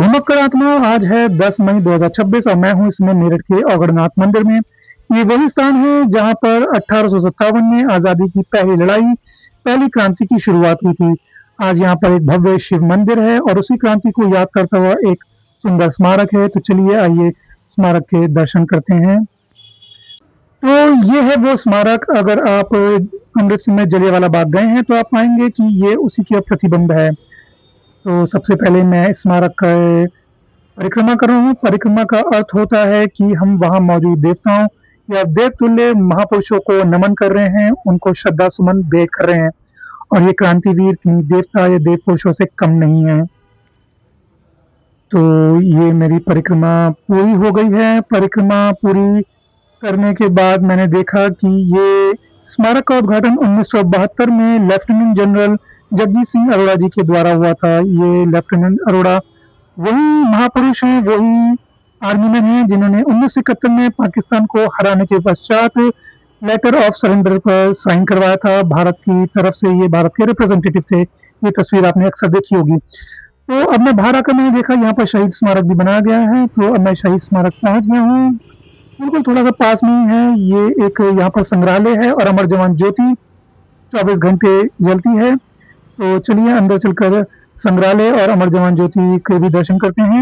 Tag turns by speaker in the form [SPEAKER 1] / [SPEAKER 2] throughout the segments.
[SPEAKER 1] नमस्कार आत्मा। आज है 10 मई 2026 और मैं हूँ इसमें मेरठ के औगड़नाथ मंदिर में। ये वही स्थान है जहाँ पर 1857 में आज़ादी की पहली लड़ाई, पहली क्रांति की शुरुआत हुई थी। आज यहाँ पर एक भव्य शिव मंदिर है और उसी क्रांति को याद करता हुआ एक सुंदर स्मारक है। तो चलिए आइए स्मारक के दर्शन करते हैं। तो ये है वो स्मारक। अगर आप अमृतसर में जलियांवाला बाग गए हैं तो आप पाएंगे कि ये उसी की प्रतिबिंब है। तो सबसे पहले मैं स्मारक का परिक्रमा कर रहा हूँ। परिक्रमा का अर्थ होता है कि हम वहाँ मौजूद देवताओं या देवतुल्य महापुरुषों को नमन कर रहे हैं, उनको श्रद्धा सुमन भेंट कर रहे हैं। और ये क्रांतिवीर किन्हीं देवता या देव पुरुषों से कम नहीं है। तो ये मेरी परिक्रमा पूरी हो गई है। परिक्रमा पूरी करने के बाद मैंने देखा कि ये स्मारक का उद्घाटन 1972 में लेफ्टिनेंट जनरल जगजीत सिंह अरोड़ा जी के द्वारा हुआ था। ये लेफ्टिनेंट अरोड़ा वही महापुरुष हैं, वही आर्मी मैन हैं जिन्होंने 1971 में पाकिस्तान को हराने के पश्चात लेटर ऑफ सरेंडर पर साइन करवाया था। भारत की तरफ से ये भारत के रिप्रेजेंटेटिव थे। ये तस्वीर आपने अक्सर देखी होगी। तो अब मैं बाहर आकर मैंने देखा यहाँ पर शहीद स्मारक भी बनाया गया है। तो अब मैं शहीद स्मारक पहुंच गया हूँ। बिल्कुल थोड़ा सा पास में ही है। ये एक यहाँ पर संग्रहालय है और अमर जवान ज्योति 24 घंटे जलती है। तो चलिए अंदर चलकर संग्रहालय और अमर जवान ज्योति के भी दर्शन करते हैं।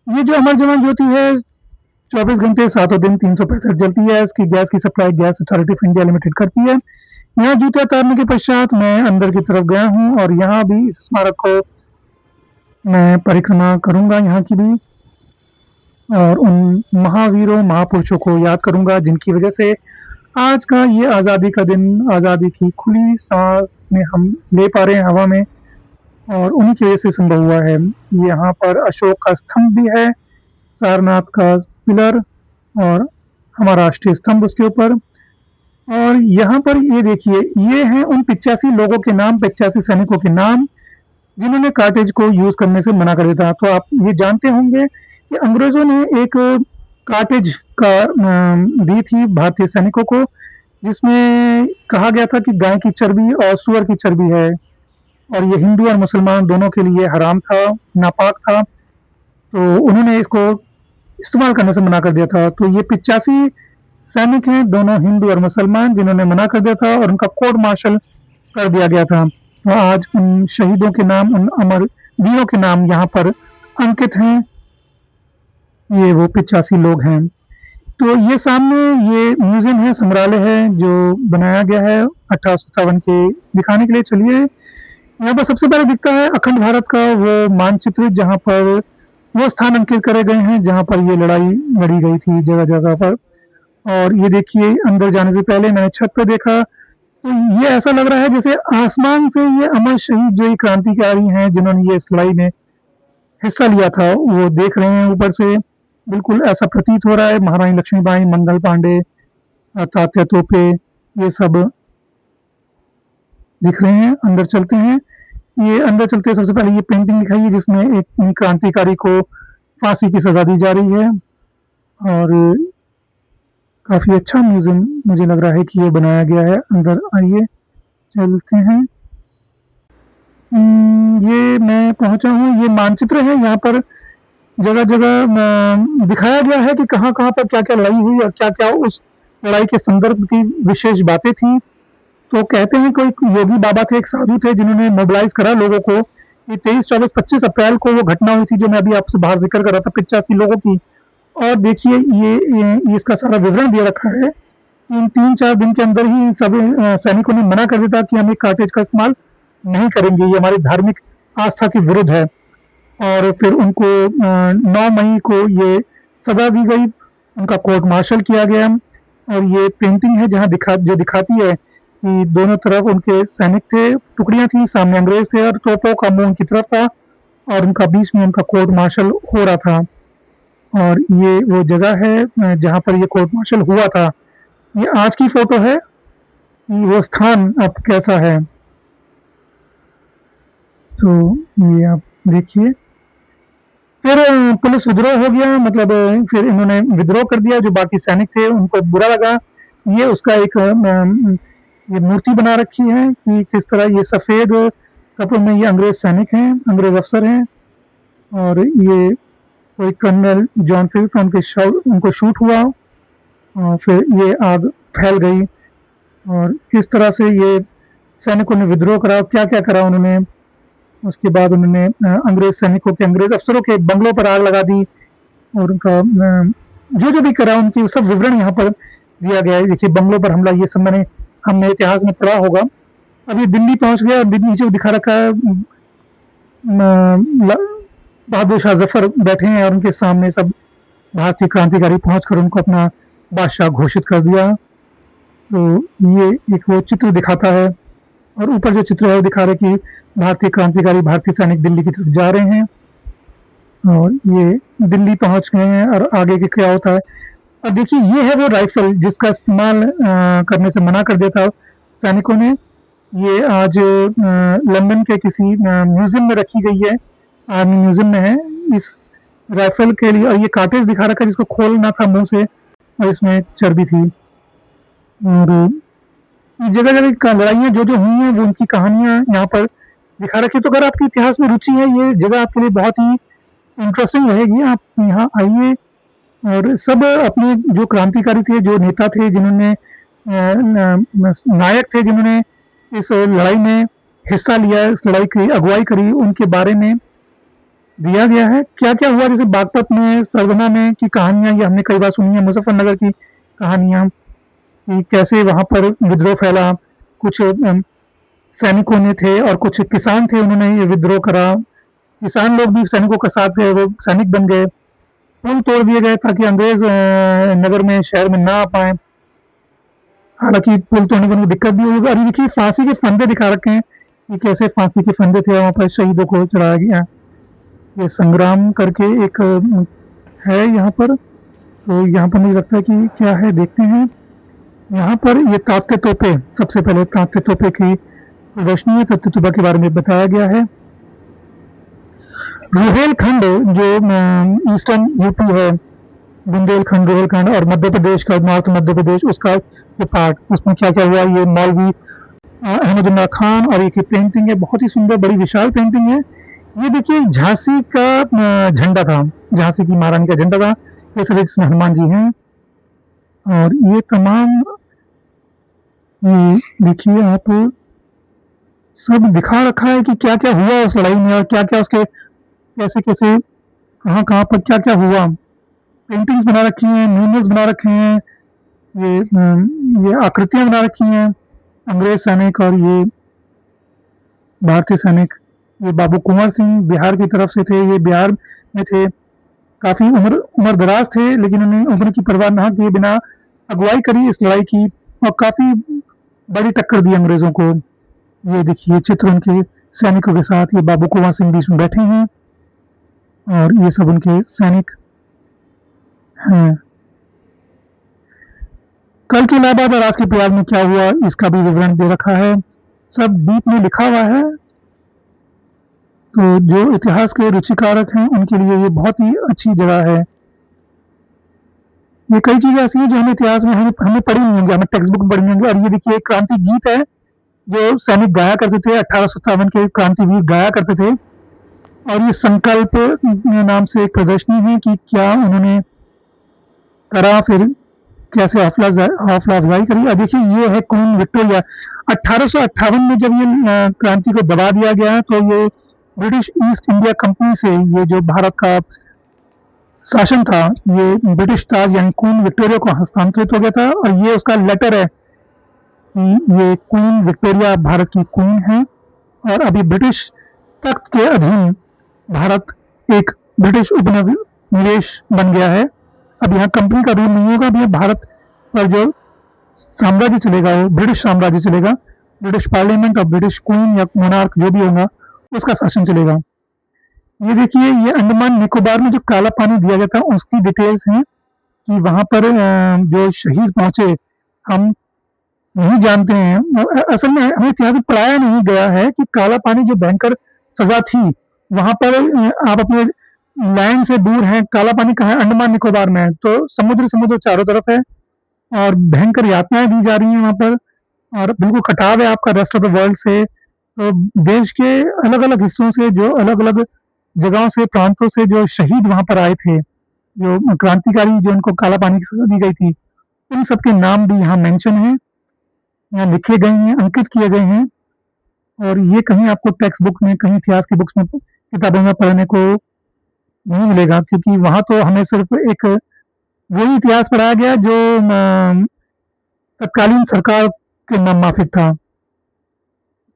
[SPEAKER 1] ये जो अमर जवान ज्योति है 24 घंटे 7 दिन 365 जलती है। इसकी गैस की supply gas authority of India limited करती है। यहाँ जूते उतारने के पश्चात मैं अंदर की तरफ गया हूँ और यहाँ भी इस स्मारक को मैं परिक्रमा करूंगा यहाँ की भी, और उन महावीरों महापुरुषों को याद करूंगा जिनकी वजह से आज का ये आज़ादी का दिन, आज़ादी की खुली सांस में हम ले पा रहे हैं हवा में, और उन्हीं की वजह से संभव हुआ है। यहाँ पर अशोक का स्तंभ भी है, सारनाथ का पिलर और हमारा राष्ट्रीय स्तंभ उसके ऊपर। और यहाँ पर ये देखिए, ये हैं उन 85 लोगों के नाम, 85 सैनिकों के नाम जिन्होंने कार्टेज को यूज करने से मना कर दिया था। तो आप ये जानते होंगे कि अंग्रेजों ने एक कार्टेज का दी थी भारतीय सैनिकों को, जिसमें कहा गया था कि गाय की चर्बी और सुअर की चर्बी है और ये हिंदू और मुसलमान दोनों के लिए हराम था, नापाक था। तो उन्होंने इसको इस्तेमाल करने से मना कर दिया था। तो ये 85 सैनिक हैं, दोनों हिंदू और मुसलमान, जिन्होंने मना कर दिया था और उनका कोर्ट मार्शल कर दिया गया था। तो आज उन शहीदों के नाम, उन अमर वीरों के नाम यहाँ पर अंकित हैं। ये वो 85 लोग हैं। तो ये सामने ये म्यूजियम है, संग्रहालय है जो बनाया गया है 1857 के दिखाने के लिए। चलिए, यहाँ पर सबसे पहले दिखता है अखंड भारत का वो मानचित्र, जहाँ पर वो स्थान अंकित करे गए हैं जहाँ पर ये लड़ाई लड़ी गई थी जगह जगह पर। और ये देखिए, अंदर जाने से पहले मैंने छत पर देखा तो ये ऐसा लग रहा है जैसे आसमान से ये अमर शहीद जो ये क्रांतिकारी हैं जिन्होंने ये इस लड़ाई में हिस्सा लिया था वो देख रहे हैं ऊपर से। बिल्कुल ऐसा प्रतीत हो रहा है। महारानी लक्ष्मीबाई, मंगल पांडे, तात्या तोपे, ये सब दिख रहे हैं। अंदर चलते हैं। ये अंदर चलते सबसे पहले ये पेंटिंग दिखाई है जिसमें एक क्रांतिकारी को फांसी की सजा दी जा रही है। और काफी अच्छा म्यूजियम मुझे लग रहा है कि ये बनाया गया है। अंदर आइए, चलते हैं। ये मैं पहुंचा हूँ। ये मानचित्र है। यहाँ पर जगह जगह दिखाया गया है कि कहाँ कहाँ पर क्या क्या लड़ाई हुई और क्या क्या उस लड़ाई के संदर्भ की विशेष बातें थी। तो कहते हैं कोई योगी बाबा थे, एक साधु थे जिन्होंने मोबिलाइज करा लोगों को। ये 23, 24, 25 अप्रैल को वो घटना हुई थी जो मैं अभी आपसे बाहर जिक्र कर रहा था, 85 लोगों की। और देखिए ये इसका सारा विवरण दिया रखा है कि इन 3-4 दिन के अंदर ही सब सैनिकों ने मना कर दिया था कि हम एक कार्टेज का इस्तेमाल नहीं करेंगे, ये हमारी धार्मिक आस्था के विरुद्ध है। और फिर उनको 9 मई को ये सजा दी गई, उनका कोर्ट मार्शल किया गया। और ये पेंटिंग है जहाँ जो दिखाती है कि दोनों तरफ उनके सैनिक थे, टुकड़ियां थी, सामने अंग्रेज थे और तोपों का मुंह उनकी तरफ था और उनका बीच में उनका कोर्ट मार्शल हो रहा था। और ये वो जगह है जहाँ पर ये कोर्ट मार्शल हुआ था। ये आज की फोटो है कि वो स्थान अब कैसा है। तो ये आप देखिए। फिर पुलिस विद्रोह हो गया, मतलब फिर इन्होंने विद्रोह कर दिया। जो बाकी सैनिक थे उनको बुरा लगा। ये उसका एक ये मूर्ति बना रखी है कि किस तरह ये सफेद कपड़ों में ये अंग्रेज सैनिक हैं, अंग्रेज अफसर हैं। और ये कोई कर्नल जॉन फिल्स था, उनको शूट हुआ और फिर ये आग फैल गई और किस तरह से ये सैनिकों ने विद्रोह करा, क्या-क्या करा उन्होंने। उसके बाद उन्होंने अंग्रेज सैनिकों के, अंग्रेज अफ़सरों के बंगलों पर आग लगा दी और उनका जो-जो भी करा उनकी सब विवरण यहाँ पर दिया गया है। देखिए बंगलों पर हमला, ये सब हमने इतिहास में पढ़ा होगा। अब ये दिल्ली पहुँच गया और नीचे वो दिखा रखा है ल बहादुर शाह ज़फ़र बैठे हैं और उनके सामने सब भारतीय क्रांतिकारी पहुँचकर उनको अपना बादशाह घोषित कर दिया। तो ये एक वो चित्र दिखाता है और ऊपर जो चित्र है वो दिखा रहा है कि भारतीय क्रांतिकारी, भारतीय सैनिक दिल्ली की तरफ जा रहे हैं और ये दिल्ली पहुँच गए हैं और आगे के क्या होता है। अब देखिए ये है वो राइफ़ल जिसका इस्तेमाल करने से मना कर दिया था सैनिकों ने। ये आज लंदन के किसी म्यूज़ियम में रखी गई है, आर्मी म्यूज़ियम में है। इस राइफ़ल के लिए, और ये कार्ट्रिज दिखा रखा है जिसको खोलना था मुँह से और इसमें चर्बी थी। और जगह-जगह का लड़ाइयाँ जो-जो हुई हैं वो उनकी कहानियाँ यहाँ पर दिखा रखी है। तो अगर आपके इतिहास में रुचि है, ये जगह आपके लिए बहुत ही इंटरेस्टिंग रहेगी। आप यहाँ आइए और सब अपने जो क्रांतिकारी थे, जो नेता थे, जिन्होंने नायक थे, जिन्होंने इस लड़ाई में हिस्सा लिया, इस लड़ाई की अगुवाई करी, उनके बारे में दिया गया है। क्या-क्या हुआ, जैसे बागपत में, सरगना में की कहानियाँ ये हमने कई बार सुनी है, मुज़फ़्फ़रनगर की कहानियाँ कि कैसे वहाँ पर विद्रोह फैला। कुछ सैनिकों ने थे और कुछ किसान थे, उन्होंने ये विद्रोह करा। किसान लोग भी सैनिकों का साथ गए, वो सैनिक बन गए। पुल तोड़ दिए गए ताकि अंग्रेज नगर में, शहर में ना आ पाएँ। हालाँकि पुल तोड़ने में उनको दिक्कत भी हुई। और ये देखिए फांसी के फंदे दिखा रखे हैं कि कैसे फांसी के फंदे थे, वहाँ पर शहीदों को चढ़ाया गया। ये संग्राम करके एक है यहाँ पर। तो यहाँ पर मुझे लगता है कि क्या है, देखते हैं। यहाँ पर ये तात्या तोपे, सबसे पहले तात्या तोपे की प्रदर्शनी है। तात्या तोपे के बारे में बताया गया है। रुहेलखंड जो ईस्टर्न यूपी है, बुंदेलखंड, रुहेलखंड और मध्य प्रदेश का, नॉर्थ मध्य प्रदेश, उसका ये पार्ट, उसमें क्या-क्या हुआ, ये मौलवी अहमदुल्ला खान, और एक ये पेंटिंग है, बहुत ही सुंदर बड़ी विशाल पेंटिंग है। ये देखिए झांसी का झंडा था, झांसी की महारानी का झंडा था। ये सब इसमें हनुमान जी हैं और ये तमाम देखिए आप, सब दिखा रखा है कि क्या-क्या हुआ उस लड़ाई में और क्या-क्या उसके, कैसे-कैसे, कहाँ-कहाँ पर क्या-क्या हुआ। पेंटिंग्स बना रखी हैं, म्यूरल्स बना रखे हैं, ये आकृतियाँ बना रखी हैं। अंग्रेज सैनिक और ये भारतीय सैनिक, ये बाबू कुंवर सिंह बिहार की तरफ से थे, ये बिहार में थे। काफ़ी उम्र-दराज़ थे, लेकिन उन्होंने उम्र की परवाह ना किए बिना अगुवाई करी इस लड़ाई की और काफ़ी बड़ी टक्कर दी अंग्रेज़ों को। ये देखिए चित्र उनके सैनिकों के साथ, ये बाबू कुंवर सिंह बीच में बैठे हैं और ये सब उनके सैनिक हैं। कल के इलाहाबाद और आज के प्रयाग में क्या हुआ, इसका भी विवरण दे रखा है, सब डीप में लिखा हुआ है। तो जो इतिहास के रुचिकारक हैं उनके लिए ये बहुत ही अच्छी जगह है। ये कई चीज़ें ऐसी हैं जो हमें इतिहास में हमें पढ़ी नहीं होंगी, हमें टेक्स्ट बुक में पढ़ी नहीं होंगी। और ये देखिए एक क्रांति गीत है जो सैनिक गाया करते थे, 1857 के क्रांतिवीर गाया करते थे। और ये संकल्प नाम से एक प्रदर्शनी है कि क्या उन्होंने करा, फिर कैसे हौसला अफजाई करी। अब देखिए ये है क्वीन विक्टोरिया। 1858 में जब ये क्रांति को दबा दिया गया तो ये ब्रिटिश ईस्ट इंडिया कंपनी से ये जो भारत का शासन था, ये ब्रिटिश ताज यानी क्वीन विक्टोरिया को हस्तांतरित हो गया था। और ये उसका लेटर है कि ये क्वीन विक्टोरिया भारत की क्वीन है और अभी ब्रिटिश तख्त के अधीन भारत एक ब्रिटिश उपनिवेश बन गया है। अब यहाँ कंपनी का रूल नहीं होगा, अब ये भारत पर जो साम्राज्य चलेगा वो ब्रिटिश साम्राज्य चलेगा। ब्रिटिश पार्लियामेंट और ब्रिटिश क्वीन या मोनार्क जो भी होगा उसका शासन चलेगा। ये देखिए ये अंडमान निकोबार में जो काला पानी दिया गया था उसकी डिटेल्स हैं कि वहाँ पर जो शहीद पहुँचे, हम नहीं जानते हैं। असल में हमें इतिहास में पढ़ाया नहीं गया है कि काला पानी जो भयंकर सज़ा थी, वहाँ पर आप अपने लैंड से दूर हैं, काला पानी कहाँ है? अंडमान निकोबार में है। तो समुद्र चारों तरफ है और भयंकर यातनाएँ दी जा रही हैं वहाँ पर और बिल्कुल कटाव है आपका रेस्ट ऑफ द वर्ल्ड से। तो देश के अलग-अलग हिस्सों से जो अलग-अलग जगहों से, प्रांतों से जो शहीद वहाँ पर आए थे, जो क्रांतिकारी जो उनको काला पानी की सज़ा दी गई थी, उन सबके नाम भी यहाँ मेंशन हैं, यहाँ लिखे गए हैं, अंकित किए गए हैं और ये कहीं आपको टेक्स्ट बुक में, कहीं इतिहास की बुक्स में, किताबों में पढ़ने को नहीं मिलेगा क्योंकि वहाँ तो हमें सिर्फ़ एक वही इतिहास पढ़ाया गया जो तत्कालीन सरकार के नाम माफ़िक था।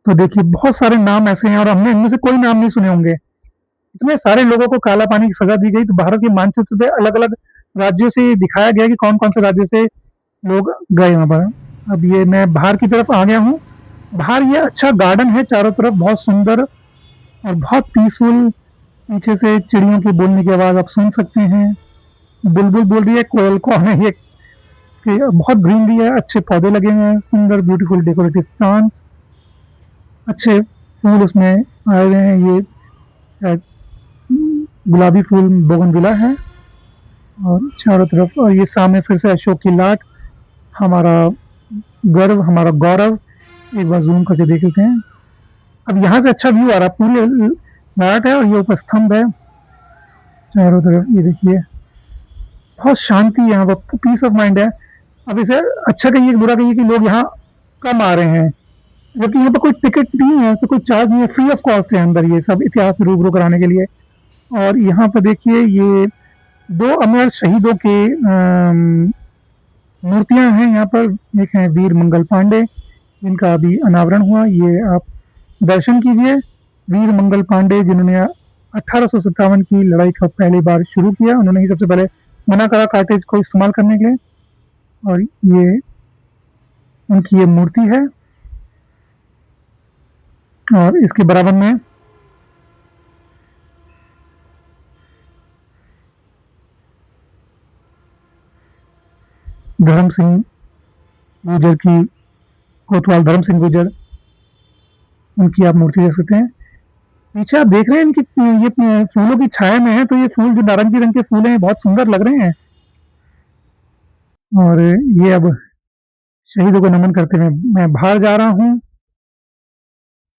[SPEAKER 1] तो देखिए बहुत सारे नाम ऐसे हैं और हमने इनमें से कोई नाम नहीं सुने होंगे। इतने सारे लोगों को काला पानी की सज़ा दी गई, तो भारत के मानचित्र पे अलग-अलग राज्यों से दिखाया गया कि कौन-कौन से राज्य से लोग गए वहाँ पर। अब ये मैं बाहर की तरफ आ गया हूँ। बाहर ये अच्छा गार्डन है, चारों तरफ बहुत सुंदर और बहुत पीसफुल। पीछे से चिड़ियों के बोलने की आवाज़ आप सुन सकते हैं। बुलबुल बोल रही है, कोयल कौन है ये, इसकी बहुत ग्रीनरी है, अच्छे पौधे लगे हुए हैं, सुंदर ब्यूटीफुल डेकोरेटिव प्लांट्स, अच्छे फूल उसमें आए हुए हैं। ये शायद गुलाबी फूल बोगनविला है और चारों तरफ, और ये सामने फिर से अशोक की लाट, हमारा गर्व, हमारा गौरव। एक बार ज़ूम करके देख लेते हैं। अब यहाँ से अच्छा व्यू आ रहा है, पूरी लाट है और ये ऊपर स्तंभ है चारों तरफ। ये देखिए बहुत शांति है यहाँ पर, पीस ऑफ माइंड है। अब इसे अच्छा कहिए, बुरा कहिए कि लोग यहाँ कम आ रहे हैं, जबकि यहाँ पर कोई टिकट नहीं है, तो कोई चार्ज नहीं है, फ्री ऑफ कॉस्ट है अंदर ये सब इतिहास से रूबरू कराने के लिए। और यहाँ पर देखिए ये 2 अमर शहीदों के मूर्तियाँ हैं यहाँ पर। एक है वीर मंगल पांडे, जिनका अभी अनावरण हुआ, ये आप दर्शन कीजिए। वीर मंगल पांडे जिन्होंने 1857 की लड़ाई का पहली बार शुरू किया, उन्होंने ही सबसे पहले मना करा कार्टेज को इस्तेमाल करने के लिए। और ये उनकी ये मूर्ति है और इसके बराबर में धर्म सिंह गुर्जर की, कोतवाल धर्म सिंह गुर्जर, उनकी आप मूर्ति देख सकते हैं। पीछे आप देख रहे हैं इनकी, ये फूलों की छाया में है, तो ये फूल जो नारंगी रंग के फूल हैं बहुत सुंदर लग रहे हैं। और ये अब शहीदों को नमन करते हुए मैं बाहर जा रहा हूँ।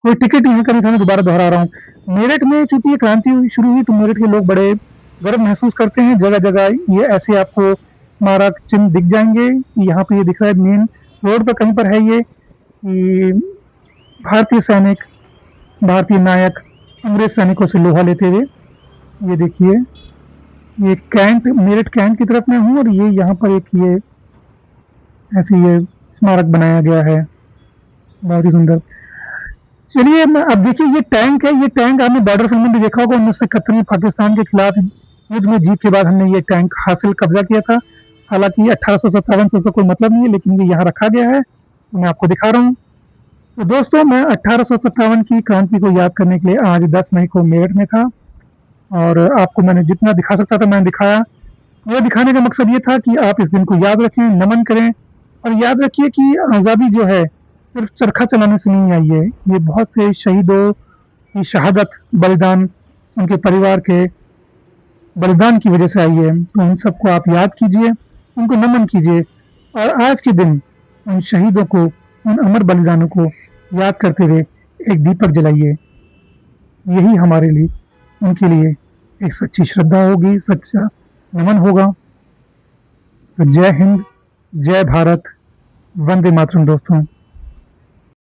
[SPEAKER 1] कोई टिकट नहीं है, कभी मैं दोबारा दोहरा रहा हूँ। मेरठ में चूंकि ये क्रांति शुरू हुई, तो मेरठ के लोग बड़े गर्व महसूस करते हैं। जगह जगह ये ऐसे आपको स्मारक चिन्ह दिख जाएंगे। यहाँ पे ये दिख रहा है, मेन रोड पर कहीं पर है ये कि भारतीय सैनिक, भारतीय नायक अंग्रेज सैनिकों से लोहा लेते हुए। ये देखिए, ये कैंट, मेरठ कैंट की तरफ मैं हूँ और ये यहाँ पर एक ये ऐसे ये स्मारक बनाया गया है, बहुत ही सुंदर। चलिए अब देखिए, ये टैंक है, ये टैंक आपने बॉर्डर फिल्म में भी देखा होगा। 1971 में पाकिस्तान के खिलाफ युद्ध में जीत के बाद हमने ये टैंक हासिल कब्जा किया था। हालांकि 1857 से उसका कोई मतलब नहीं है, लेकिन ये यहाँ रखा गया है, तो मैं आपको दिखा रहा हूँ। तो दोस्तों, मैं 1857 की क्रांति को याद करने के लिए आज 10 मई को मेरठ में था और आपको मैंने जितना दिखा सकता था मैंने दिखाया। यह दिखाने का मकसद ये था कि आप इस दिन को याद रखें, नमन करें और याद रखिए कि आज़ादी जो है सिर्फ चरखा चलाने से नहीं आई है। ये बहुत से शहीदों की शहादत, बलिदान, उनके परिवार के बलिदान की वजह से आई है। तो उन सबको आप याद कीजिए, उनको नमन कीजिए और आज के दिन उन शहीदों को, उन अमर बलिदानों को याद करते हुए एक दीपक जलाइए। यही हमारे लिए, उनके लिए एक सच्ची श्रद्धा होगी, सच्चा नमन होगा। तो जय हिंद, जय भारत, वंदे मातरम दोस्तों।